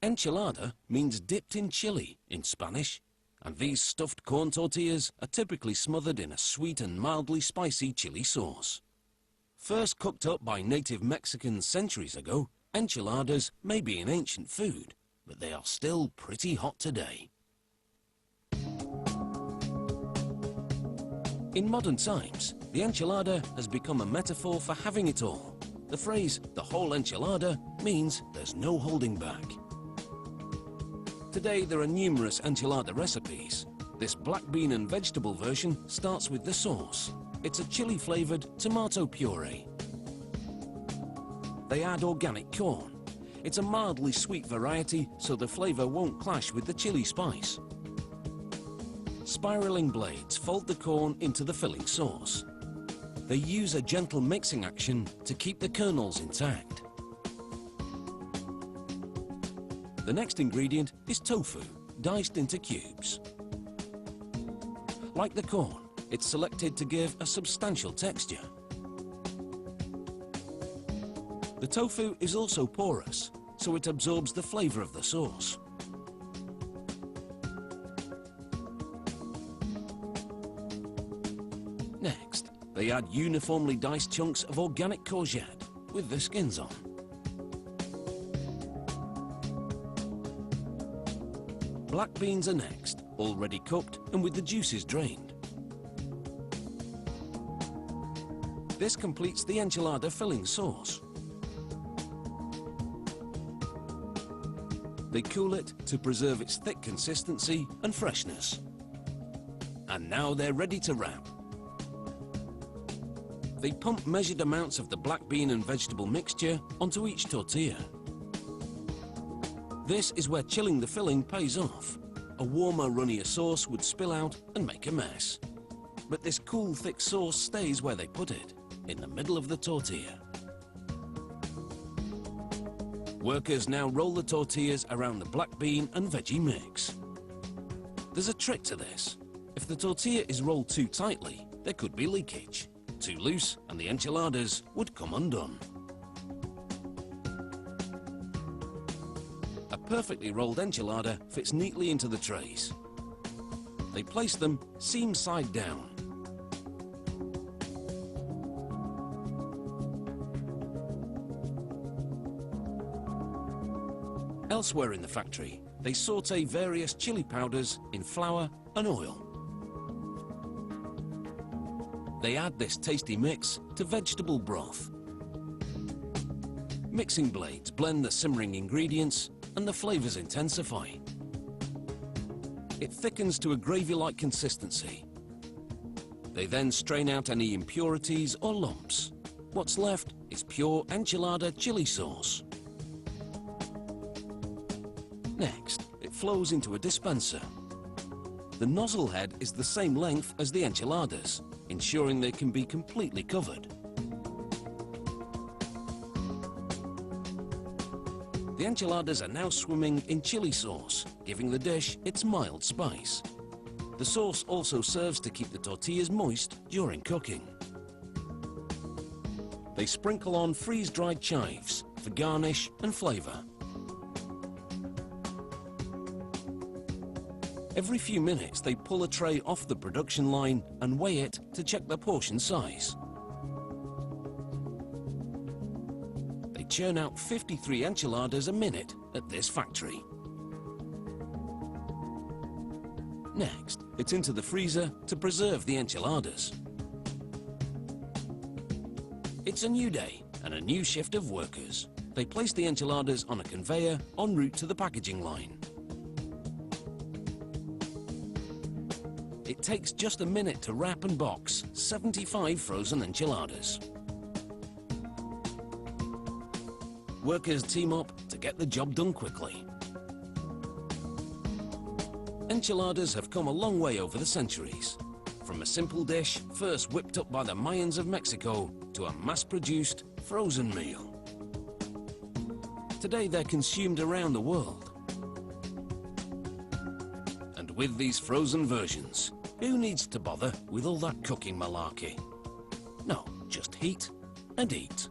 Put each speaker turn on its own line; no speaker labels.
Enchilada means dipped in chili in Spanish, and these stuffed corn tortillas are typically smothered in a sweet and mildly spicy chili sauce. First cooked up by native Mexicans centuries ago, enchiladas may be an ancient food, but they are still pretty hot today. In modern times, the enchilada has become a metaphor for having it all. The phrase, "the whole enchilada," means there's no holding back. Today there are numerous enchilada recipes. This black bean and vegetable version starts with the sauce. It's a chili-flavoured tomato puree. They add organic corn. It's a mildly sweet variety, so the flavour won't clash with the chili spice. Spiralling blades fold the corn into the filling sauce. They use a gentle mixing action to keep the kernels intact. The next ingredient is tofu, diced into cubes. Like the corn, it's selected to give a substantial texture. The tofu is also porous, so it absorbs the flavour of the sauce. Next, they add uniformly diced chunks of organic courgette with the skins on. Black beans are next, already cooked and with the juices drained. This completes the enchilada filling sauce. They cool it to preserve its thick consistency and freshness. And now they're ready to wrap. They pump measured amounts of the black bean and vegetable mixture onto each tortilla. This is where chilling the filling pays off. A warmer, runnier sauce would spill out and make a mess. But this cool, thick sauce stays where they put it, in the middle of the tortilla. Workers now roll the tortillas around the black bean and veggie mix. There's a trick to this. If the tortilla is rolled too tightly, there could be leakage. Too loose, and the enchiladas would come undone. A perfectly rolled enchilada fits neatly into the trays. They place them seam side down. Elsewhere in the factory, they saute various chili powders in flour and oil. They add this tasty mix to vegetable broth. Mixing blades blend the simmering ingredients and the flavors intensify. It thickens to a gravy-like consistency. They then strain out any impurities or lumps. What's left is pure enchilada chili sauce. Next, it flows into a dispenser. The nozzle head is the same length as the enchiladas, ensuring they can be completely covered. The enchiladas are now swimming in chili sauce, giving the dish its mild spice. The sauce also serves to keep the tortillas moist during cooking. They sprinkle on freeze-dried chives for garnish and flavor. Every few minutes, they pull a tray off the production line and weigh it to check the portion size. They churn out 53 enchiladas a minute at this factory. Next, it's into the freezer to preserve the enchiladas. It's a new day and a new shift of workers. They place the enchiladas on a conveyor en route to the packaging line. It takes just a minute to wrap and box 75 frozen enchiladas. Workers team up to get the job done quickly. Enchiladas have come a long way over the centuries. From a simple dish first whipped up by the Mayans of Mexico to a mass-produced frozen meal. Today they're consumed around the world. And with these frozen versions, who needs to bother with all that cooking malarkey? No, just heat and eat.